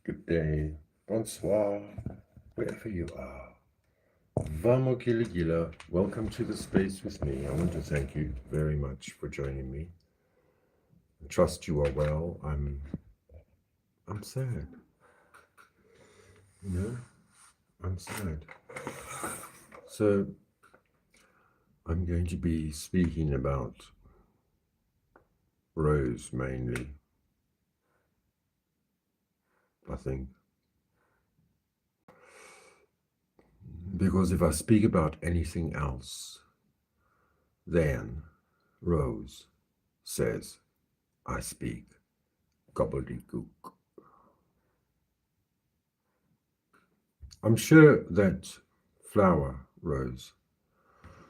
Good day, bonsoir, wherever you are. Vamo Gila Gila, welcome to the space with me. I want to thank you very much for joining me. I trust you are well. I'm sad. I'm sad. So I'm going to be speaking about Rose mainly, I think. Because if I speak about anything else, then Rose says I speak gobbledygook. I'm sure that flower, Rose,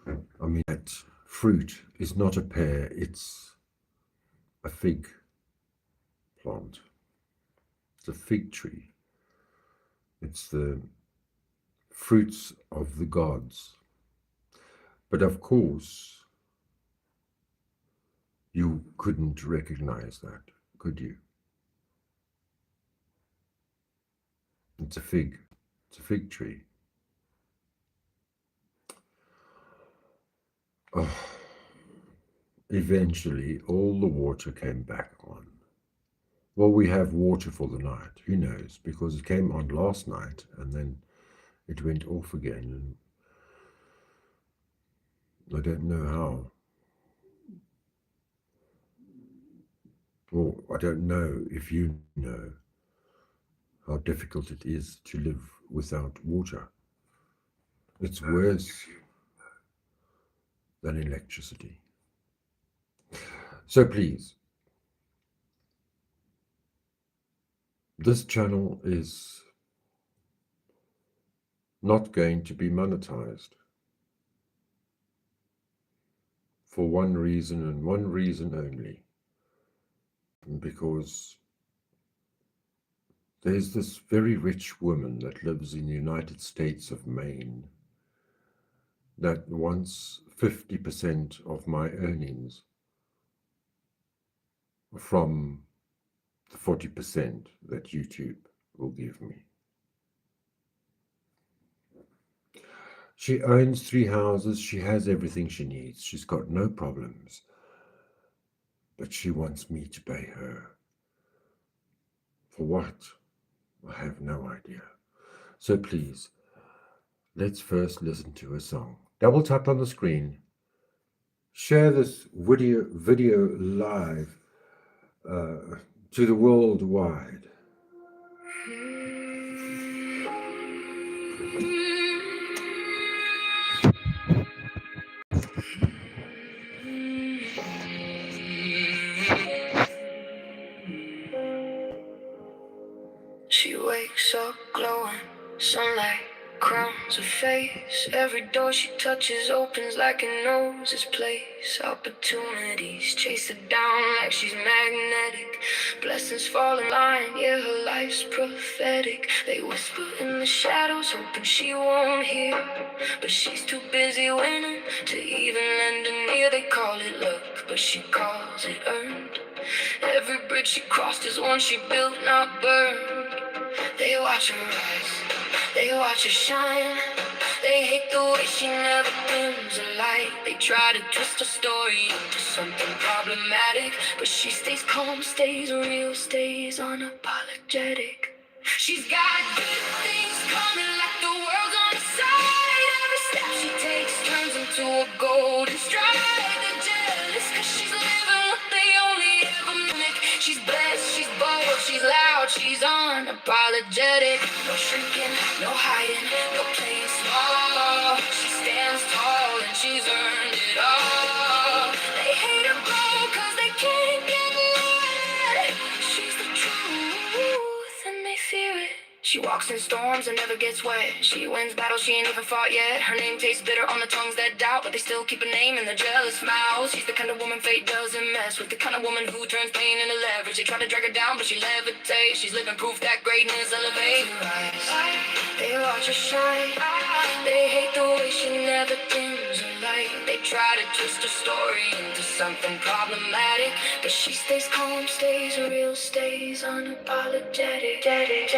that fruit is not a pear, it's a fig plant. It's a fig tree. It's the fruits of the gods. But of course, you couldn't recognize that, could you? It's a fig. It's a fig tree. Oh, eventually, all the water came back on. Well, we have water for the night. Who knows? Because it came on last night and then it went off again. And I don't know how. Well, I don't know if you know how difficult it is to live without water. It's worse than electricity. So please, this channel is not going to be monetized for one reason and one reason only. Because there's this very rich woman that lives in the United States of Maine that wants 50% of my earnings from the 40% that YouTube will give me. She owns 3 houses, she has everything she needs, she's got no problems, but she wants me to pay her. For what? I have no idea. So please, let's first listen to a song. Double tap on the screen. Share this video live to the worldwide. She wakes up glowing, sunlight crowns her face. Every door she touches opens like it knows its place. Opportunities chase her down like she's magnetic. Blessings fall in line, yeah, her life's prophetic. They whisper in the shadows, hoping she won't hear, but she's too busy winning to even lend an ear. They call it luck, but she calls it earned. Every bridge she crossed is one she built, not burned. They watch her rise, they watch her shine. They hate the way she never dims a light. They try to twist her story into something problematic, but she stays calm, stays real, stays unapologetic. She's got good things coming, like the world's on her side. Every step she takes turns into a golden stride. They're jealous cause she's living what they only ever mimic. She's blessed, she's bold, she's loud, she's unapologetic. No shrinking, no hiding, no playing small. She stands tall and she's earned it all. They hate her grow cause they can't get mad. She's the truth and they fear it. She walks in storms and never gets wet. She wins battles she ain't even fought yet. Her name tastes bitter on the tongues that doubt, but they still keep a name in their jealous mouths. She's the kind of woman fate doesn't mess with, the kind of woman who turns pain into leverage. They try to drag her down, but she levitates. She's living proof that greatness elevates. They watch her shine. They hate the way she never dims a light. They try to twist her story into something problematic, but she stays calm, stays real, stays unapologetic.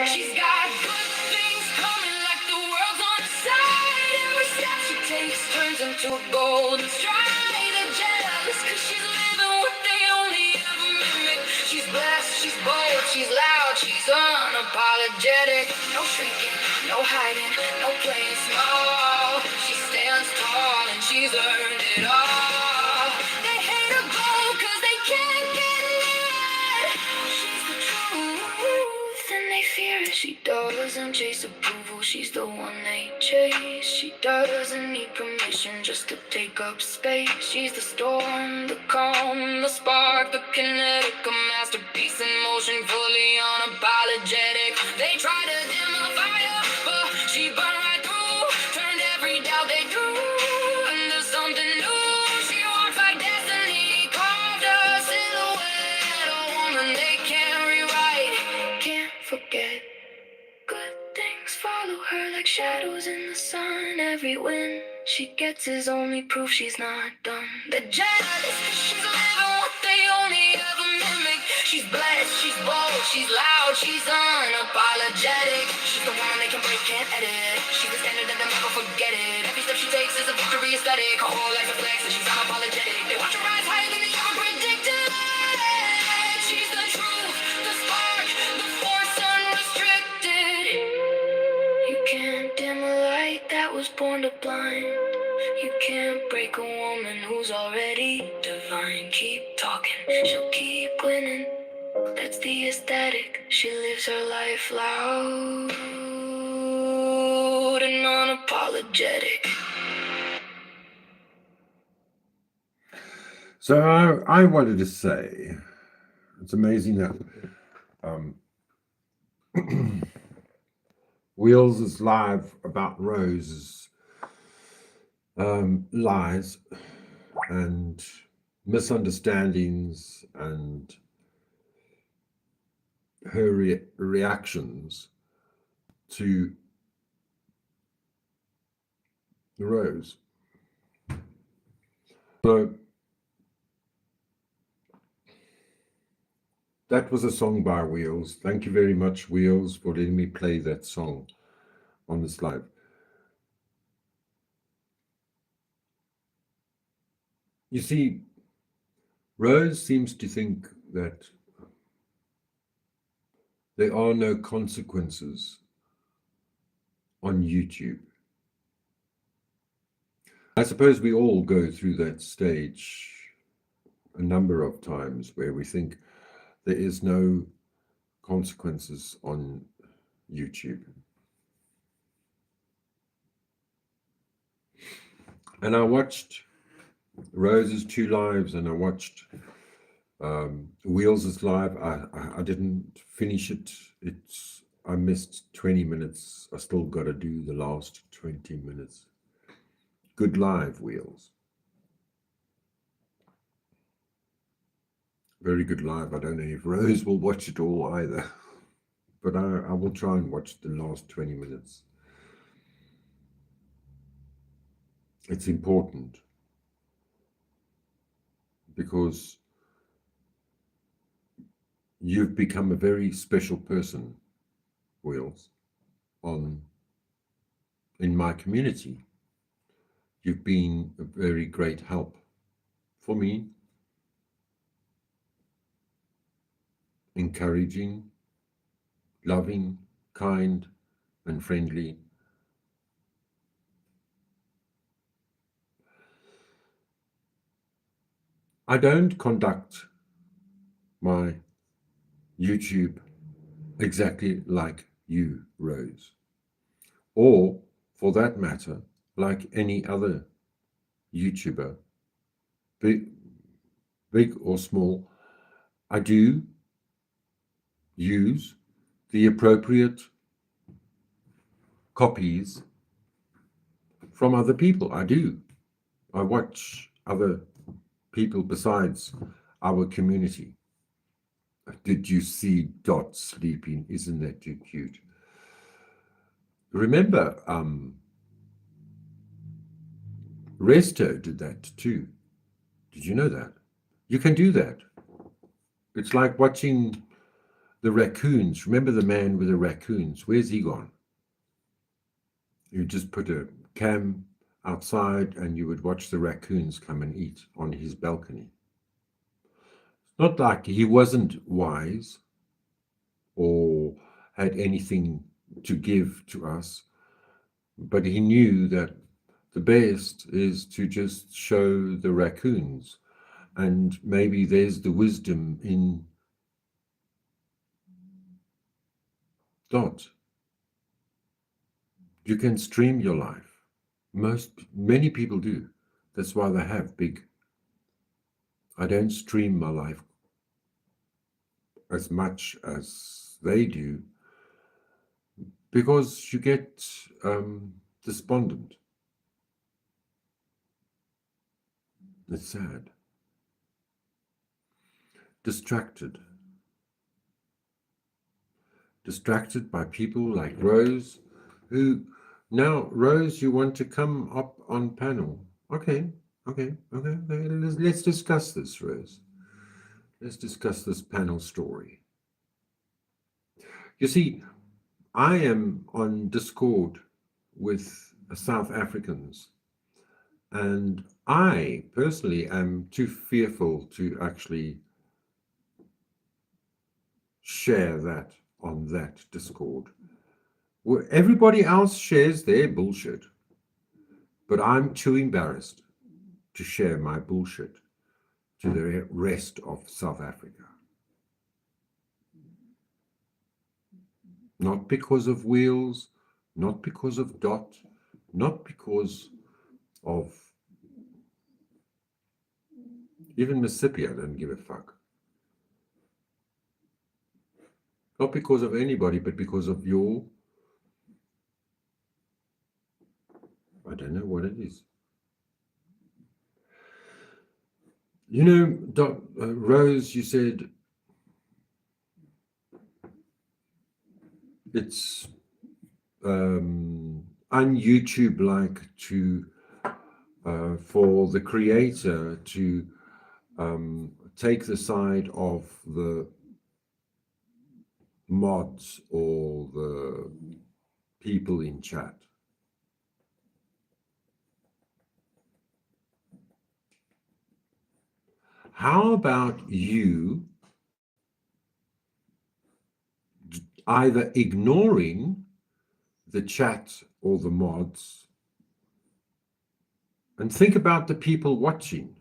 She's got good things coming, like the world's on her side. Every step she takes turns into a golden stride. They're jealous 'cause she's living what they only ever mimic. She's blessed, she's bold, she's loud, she's unapologetic. No shrinking, no hiding, no playing small. She stands tall and she's earned it all. They hate her go 'cause they can't get it. She's the truth and they fear it. She doesn't chase approval, she's the one they chase. She doesn't need permission just to take up space. She's the storm, the calm, the spark, the kinetic, a masterpiece in motion, fully unapologetic. They try to dim the fire, but she burned right through, turned every doubt they drew into something new. She walks like destiny, carved a silhouette, a woman they can't rewrite, can't forget. Good things follow her like shadows in the sun. Every win she gets is only proof she's not done. They're jealous 'cause she's living what they only ever mimic. She's blessed, she's bold, she's loud, she's unapologetic. She's the one they can break, can't edit. She's the standard and they'll never forget it. Every step she takes is a victory aesthetic. Her whole life's a flex and she's unapologetic. They watch her rise higher than they ever predicted. She's the truth, the spark, the force unrestricted. You can't dim a light that was born to blind. You can't break a woman who's already divine. Keep talking, she'll keep winning. That's the aesthetic. She lives her life loud and unapologetic. So I wanted to say, it's amazing that Wheels is live about Rose's lies and misunderstandings and her reactions to Rose. So that was a song by Wheels. Thank you very much, Wheels, for letting me play that song on this live. You see, Rose seems to think that there are no consequences on YouTube. I suppose we all go through that stage a number of times where we think there is no consequences on YouTube. And I watched Rose's 2 lives and I watched Wheels' live. I didn't finish it. I missed 20 minutes. I still got to do the last 20 minutes. Good live, Wheels. Very good live. I don't know if Rose will watch it all either, but I will try and watch the last 20 minutes. It's important because you've become a very special person, Wheels, in my community. You've been a very great help for me, encouraging, loving, kind, and friendly. I don't conduct my YouTube exactly like you, Rose, or for that matter, like any other YouTuber, big or small. I do use the appropriate copies from other people. I do. I watch other people besides our community. Did you see Dot sleeping? Isn't that too cute? Remember, Resto did that too. Did you know that? You can do that. It's like watching the raccoons. Remember the man with the raccoons? Where's he gone? You just put a cam outside and you would watch the raccoons come and eat on his balcony. Not like he wasn't wise or had anything to give to us, but he knew that the best is to just show the raccoons. And maybe there's the wisdom in Dot. You can stream your life. Many people do. That's why they have big. I don't stream my life as much as they do because you get despondent. It's sad. Distracted by people like Rose, who now, Rose, you want to come up on panel. Okay. Let's discuss this, Rose. Let's discuss this panel story. You see, I am on Discord with South Africans, and I personally am too fearful to actually share that on that Discord. Where everybody else shares their bullshit, but I'm too embarrassed to share my bullshit to the rest of South Africa. Not because of Wheels, not because of Dot, not because of even Mississippi. I don't give a fuck. Not because of anybody, but because of your, I don't know what it is. You know, Rose, you said it's un-YouTube-like to for the creator to take the side of the mods or the people in chat. How about you either ignoring the chat or the mods and think about the people watching?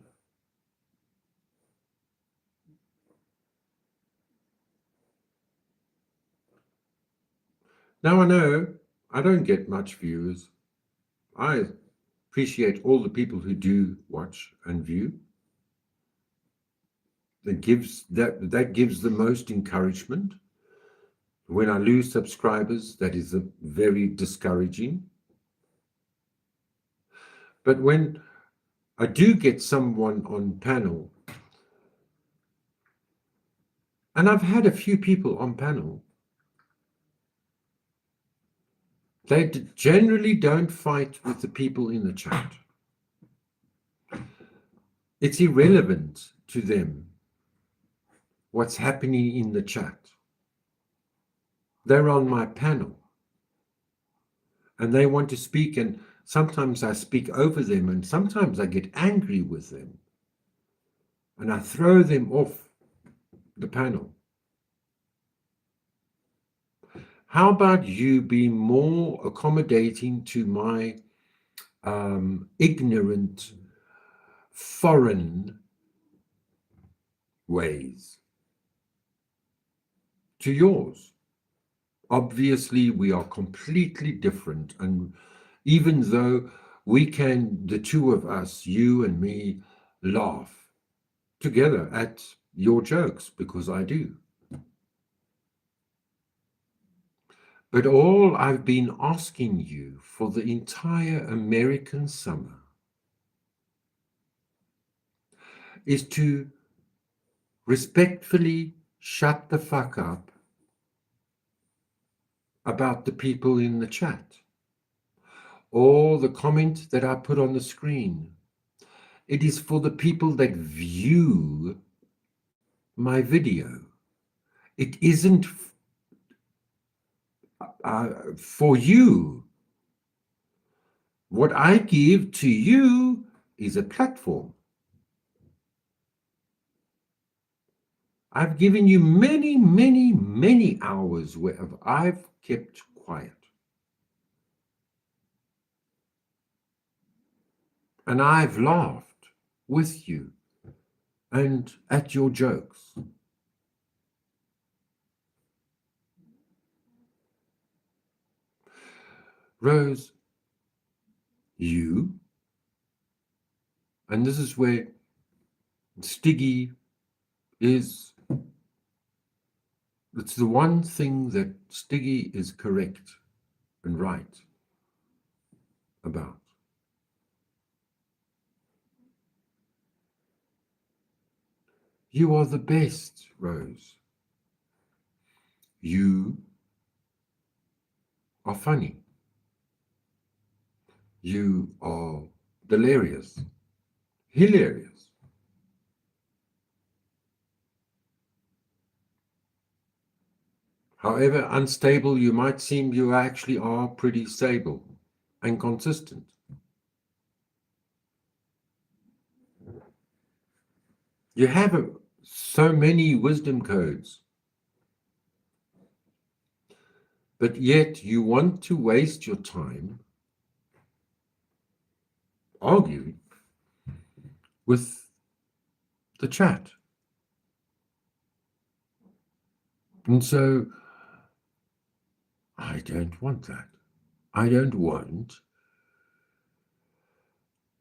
Now, I know I don't get much viewers. I appreciate all the people who do watch and view. That gives the most encouragement. When I lose subscribers, that is very discouraging. But when I do get someone on panel, and I've had a few people on panel, they generally don't fight with the people in the chat. It's irrelevant to them what's happening in the chat. They're on my panel and they want to speak, and sometimes I speak over them and sometimes I get angry with them and I throw them off the panel. How about you be more accommodating to my ignorant foreign ways to yours? Obviously, we are completely different. And even though we can, the two of us, you and me, laugh together at your jokes, because I do. But all I've been asking you for the entire American summer is to respectfully shut the fuck up about the people in the chat. or the comment that I put on the screen. It is for the people that view my video. It isn't for you. What I give to you is a platform. I've given you many, many, many hours where I've kept quiet. And I've laughed with you and at your jokes. Rose, you, and this is where Stiggy is, it's the one thing that Stiggy is correct and right about. You are the best, Rose. You are funny. You are hilarious. However unstable you might seem, you actually are pretty stable and consistent. You have so many wisdom codes, but yet you want to waste your time arguing with the chat. And so I don't want that. I don't want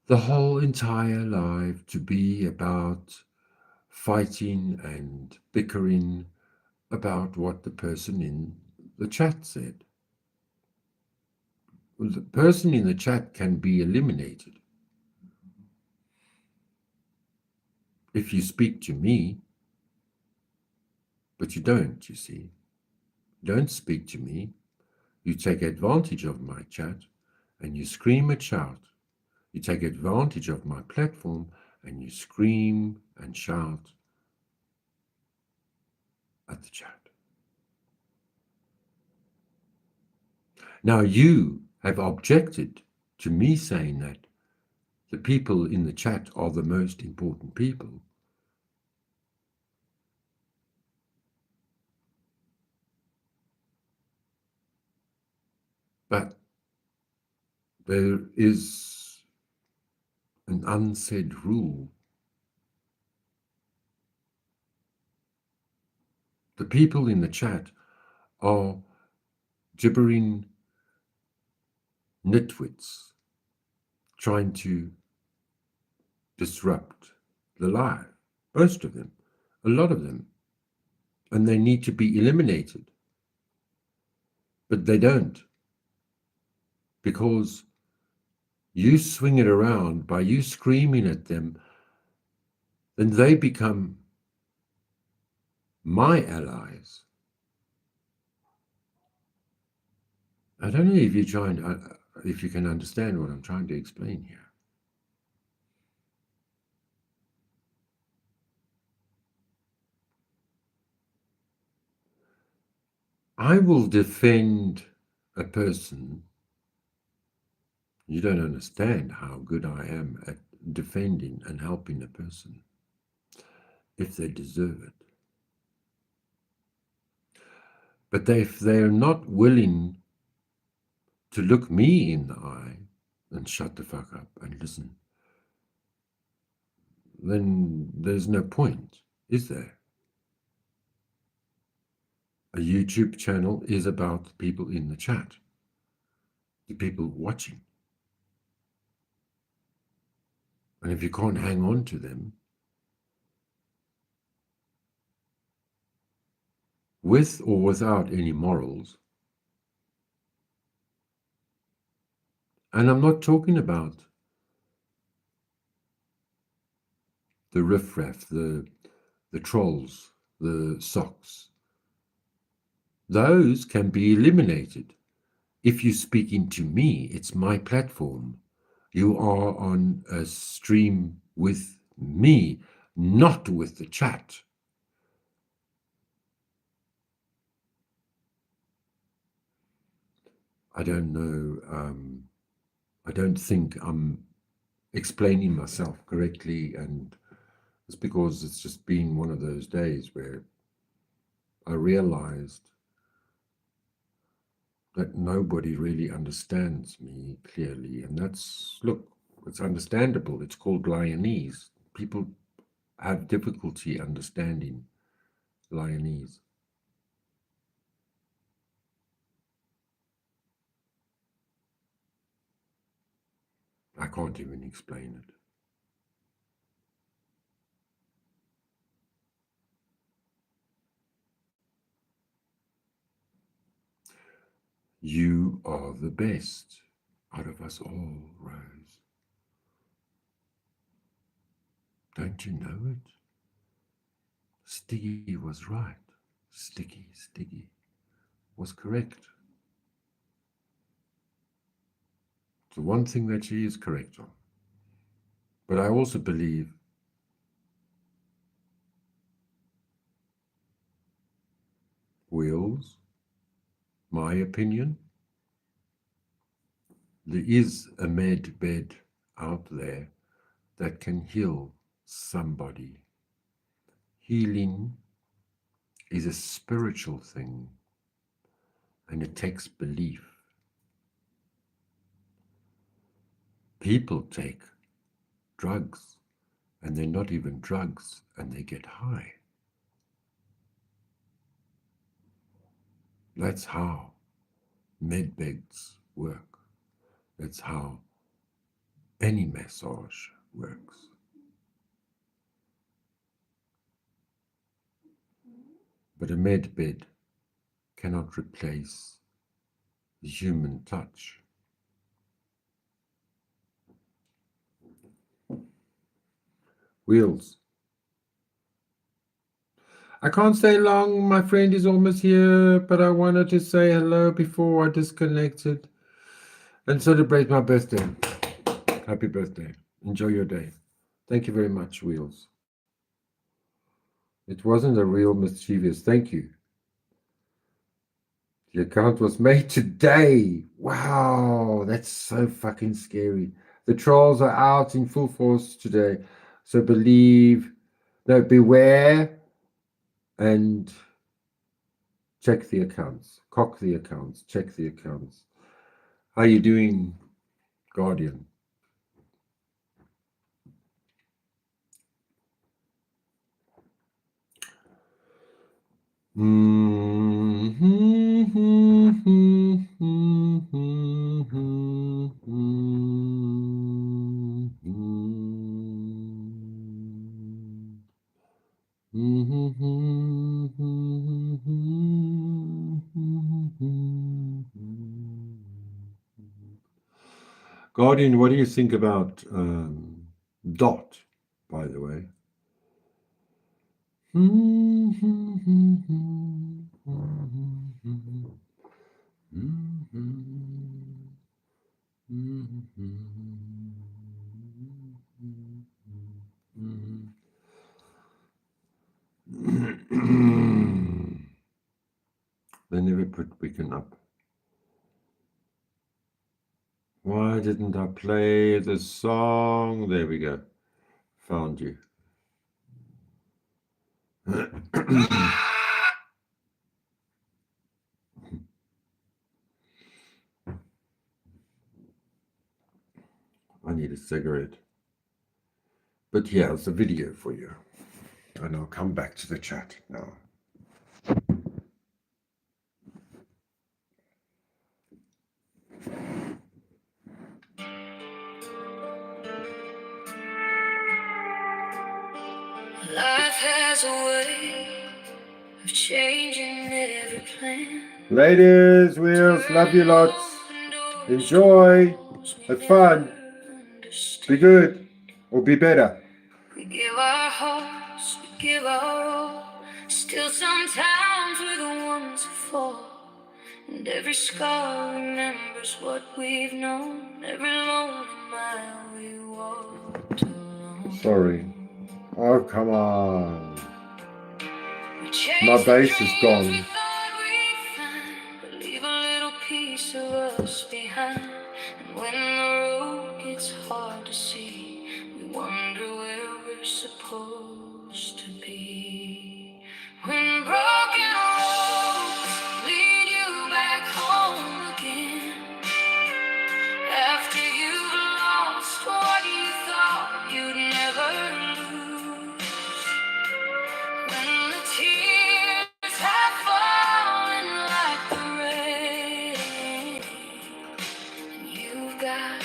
the whole entire life to be about fighting and bickering about what the person in the chat said. The person in the chat can be eliminated. If you speak to me, but you don't, you see. Don't speak to me. You take advantage of my chat and you scream and shout. You take advantage of my platform and you scream and shout at the chat. Now you have objected to me saying that the people in the chat are the most important people. But there is an unsaid rule. The people in the chat are gibbering nitwits trying to disrupt the live. Most of them, a lot of them. And they need to be eliminated. But they don't. Because you swing it around by you screaming at them, then they become my allies. I don't know if you're trying, if you can understand what I'm trying to explain here. I will defend a person. You don't understand how good I am at defending and helping a person if they deserve it. But if they're not willing to look me in the eye and shut the fuck up and listen, then there's no point, is there? A YouTube channel is about the people in the chat, the people watching. And if you can't hang on to them, with or without any morals, and I'm not talking about the riffraff, the trolls, the socks. Those can be eliminated if you're speaking to me, it's my platform. You are on a stream with me, not with the chat. I don't know. I don't think I'm explaining myself correctly, and it's because it's just been one of those days where I realized that nobody really understands me clearly. And that's, look, it's understandable. It's called Lionese. People have difficulty understanding Lionese. I can't even explain it. You are the best out of us all, Rose. Don't you know it? Stiggy was right. Stiggy was correct. It's the one thing that she is correct on. But I also believe Wheels, my opinion, there is a med bed out there that can heal somebody. Healing is a spiritual thing, and it takes belief. People take drugs, and they're not even drugs, and they get high. That's how med beds work. That's how any massage works. But a med bed cannot replace the human touch. Wheels. I can't stay long. My friend is almost here, but I wanted to say hello before I disconnected and celebrate my birthday. Happy birthday. Enjoy your day. Thank you very much, Wheels. It wasn't a real mischievous thank you. The account was made today. Wow, that's so fucking scary. The trolls are out in full force today. So beware and check the accounts. Cock the accounts. Check the accounts. How you doing, Guardian? Guardian, what do you think about Dot, by the way? They never put Wiccan up. Why didn't I play the song? There we go. Found you. I need a cigarette. But here's a video for you. And I'll come back to the chat now. Life has a way of changing every plan. Ladies, Wheels, love you lots. Enjoy. Have fun. Be good or be better. We give our hearts, we give our all. Still sometimes we're the ones who fall. And every scar remembers what we've known. Every lonely mile we walked alone. Sorry. Oh, come on. We chased My the bass is dreams gone. we thought we'd find, but leave a little piece of us behind. And when the road gets hard to see, we wonder where we're supposed to be. When broken roads lead you back home again, after you've lost what you thought you'd never lose. When the tears have fallen like the rain, and you've got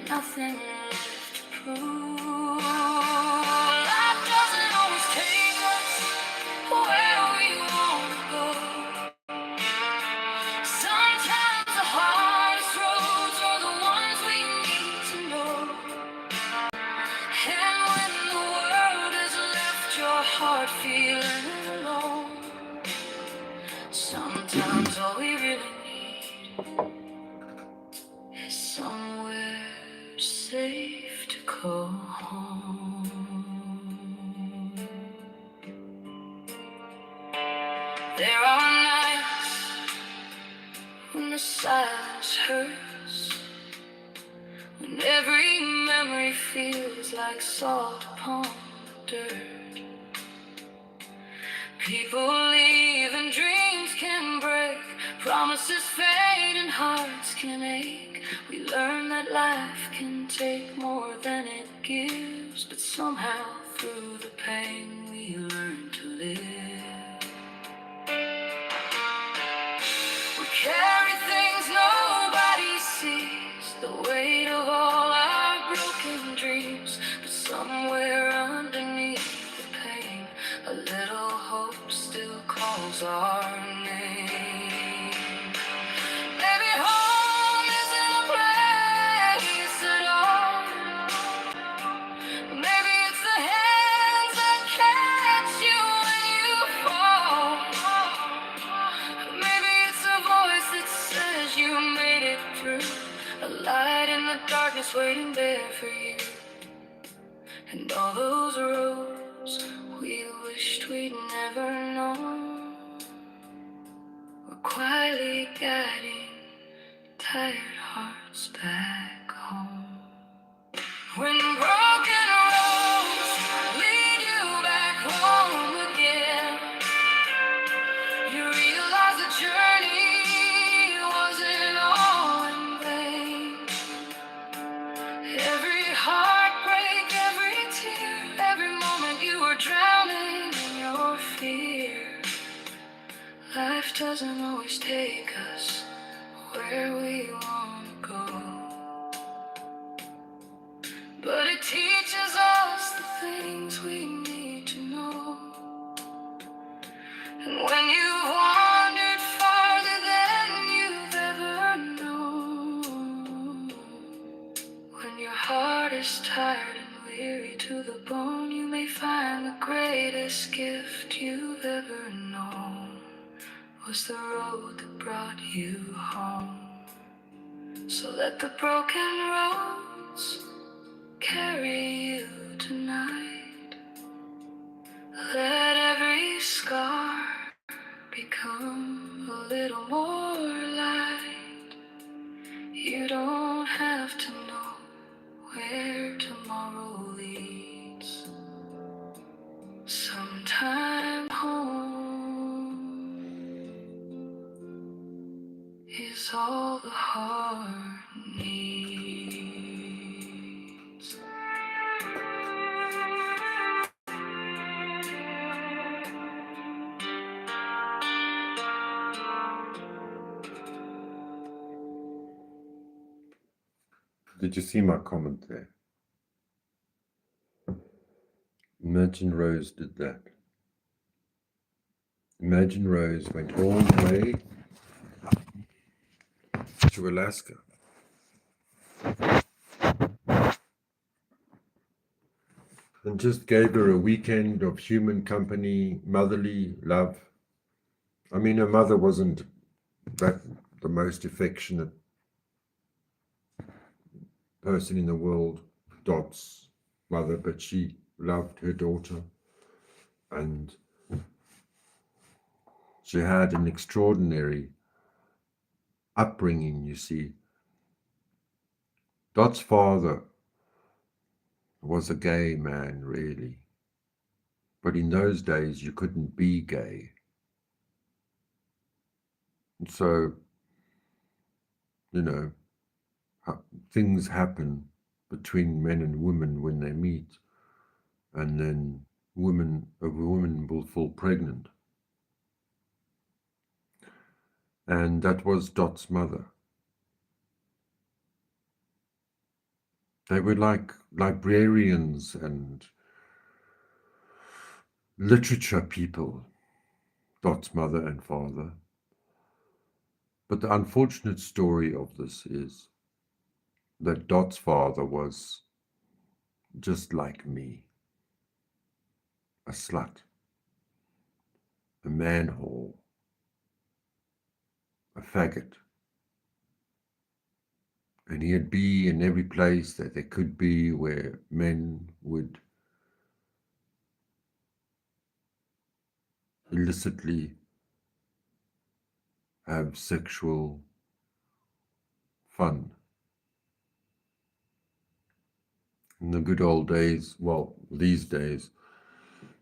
nothing left to prove. Life doesn't always take us where we want to go. Sometimes the hardest roads are the ones we need to know. And when the world has left your heart feeling alone, sometimes all we really need is somewhere safe to call home. There are nights when the silence hurts, when every memory feels like salt upon the dirt. People leave and dreams can break, promises fade and hearts can ache. We learn that life can take more than it gives, but somehow through the pain we learn to live. We carry things nobody sees, the weight of all our broken dreams, but somewhere underneath the pain, a little hope still calls our name. Maybe home isn't a place at all. Maybe it's the hands that catch you when you fall. Maybe it's a voice that says you made it through, a light in the darkness waiting there for you. And all those roads we wished we'd never known were quietly guiding tired hearts back home. When broken roads lead you back home again, you realize the journey wasn't all in vain. Every heartbreak, every tear, every moment you were drowning in your fear. Life doesn't always take us where we want to go, but it teaches us the things we need to know. And when you've wandered farther than you've ever known, when your heart is tired and weary to the bone, you may find the greatest gift you've ever known was the road that brought you home. So let the broken roads carry you tonight. Let every scar become a little more light. You don't have to know where tomorrow leads. Sometime home is all the heart needs. Did you see my comment there? Imagine Rose did that. Imagine Rose went all the way to Alaska. And just gave her a weekend of human company, motherly love. I mean, her mother wasn't that the most affectionate person in the world, Dot's mother, but she loved her daughter, and she had an extraordinary upbringing, you see. Dot's father was a gay man, really, but in those days you couldn't be gay. And so, you know, things happen between men and women when they meet, and then a woman will fall pregnant. And that was Dot's mother. They were like librarians and literature people, Dot's mother and father. But the unfortunate story of this is that Dot's father was just like me, a slut, a manhole, a faggot. And he'd be in every place that there could be where men would illicitly have sexual fun. In the good old days, well, these days,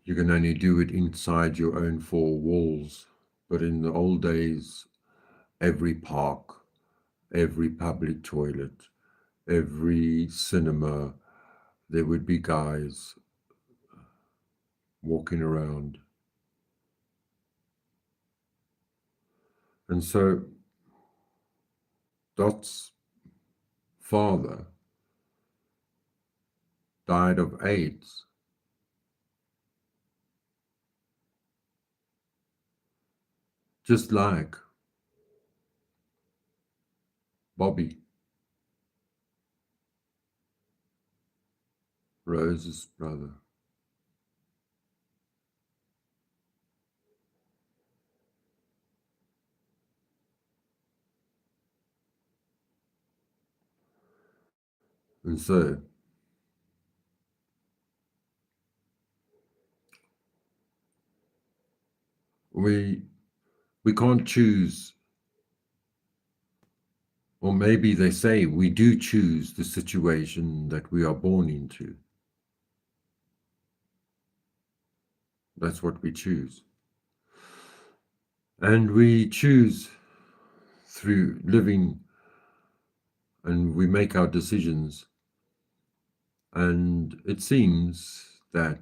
you can only do it inside your own four walls. But in the old days, every park, every public toilet, every cinema, there would be guys walking around. And so Dot's father died of AIDS. Just like Bobby, Rose's brother. And so we can't choose, or maybe they say we do choose the situation that we are born into. That's what we choose. And we choose through living, and we make our decisions. And it seems that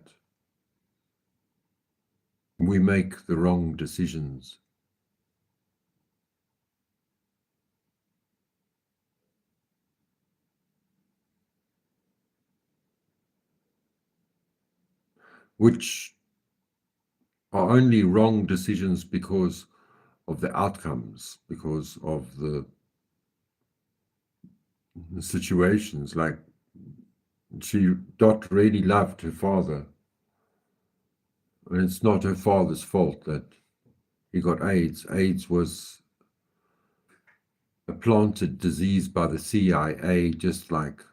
we make the wrong decisions. Which are only wrong decisions because of the outcomes, because of the situations. Like Dot really loved her father, and it's not her father's fault that he got AIDS. AIDS was a planted disease by the CIA, just like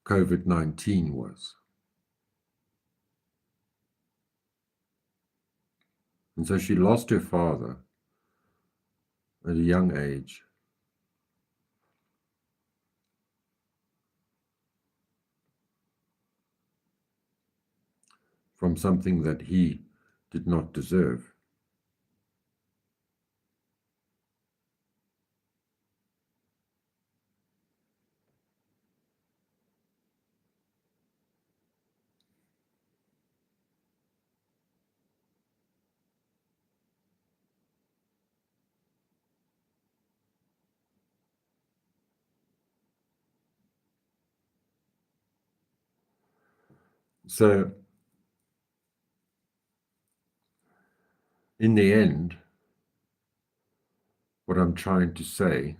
COVID-19 was. And so she lost her father at a young age. From something that he did not deserve. So in the end, what I'm trying to say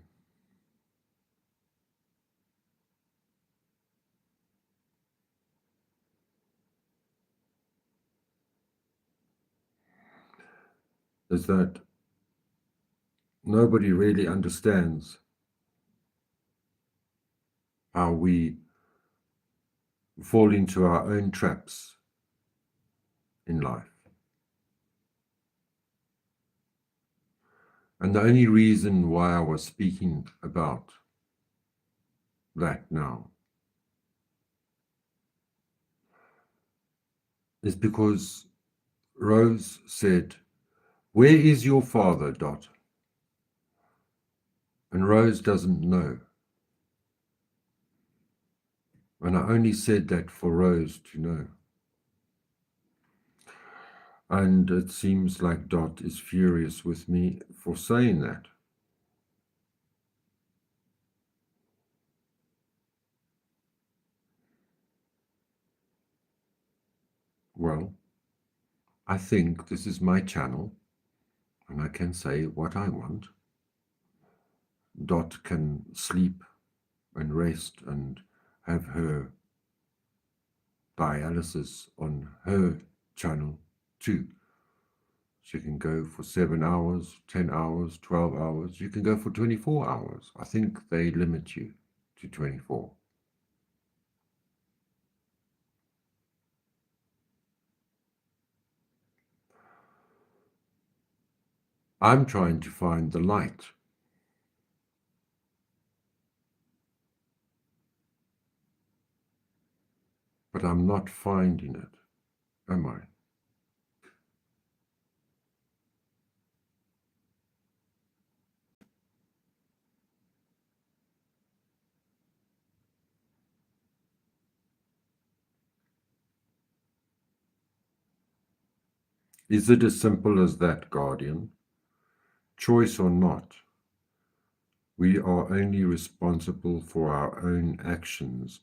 is that nobody really understands how we fall into our own traps in life. And the only reason why I was speaking about that now is because Rose said, "Where is your father, Dot?" And Rose doesn't know. And I only said that for Rose to know. And it seems like Dot is furious with me for saying that. Well, I think this is my channel, and I can say what I want. Dot can sleep and rest and have her dialysis on her channel too. She can go for 7 hours, 10 hours, 12 hours. You can go for 24 hours. I think they limit you to 24. I'm trying to find the light. But I'm not finding it, am I? Is it as simple as that, Guardian? Choice or not, we are only responsible for our own actions.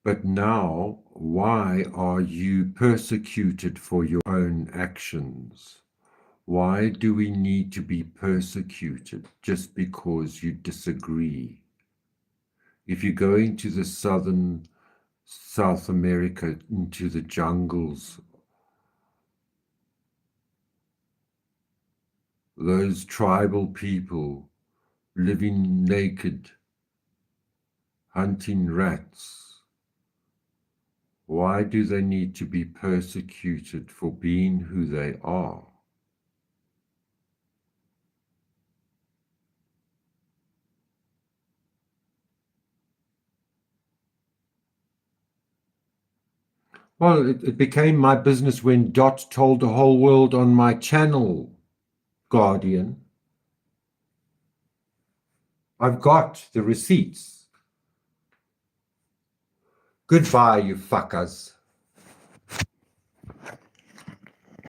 But now, why are you persecuted for your own actions? Why do we need to be persecuted just because you disagree? If you go into the South America, into the jungles, those tribal people living naked, hunting rats, why do they need to be persecuted for being who they are? Well, it became my business when Dot told the whole world on my channel, Guardian. I've got the receipts. Goodbye, you fuckers.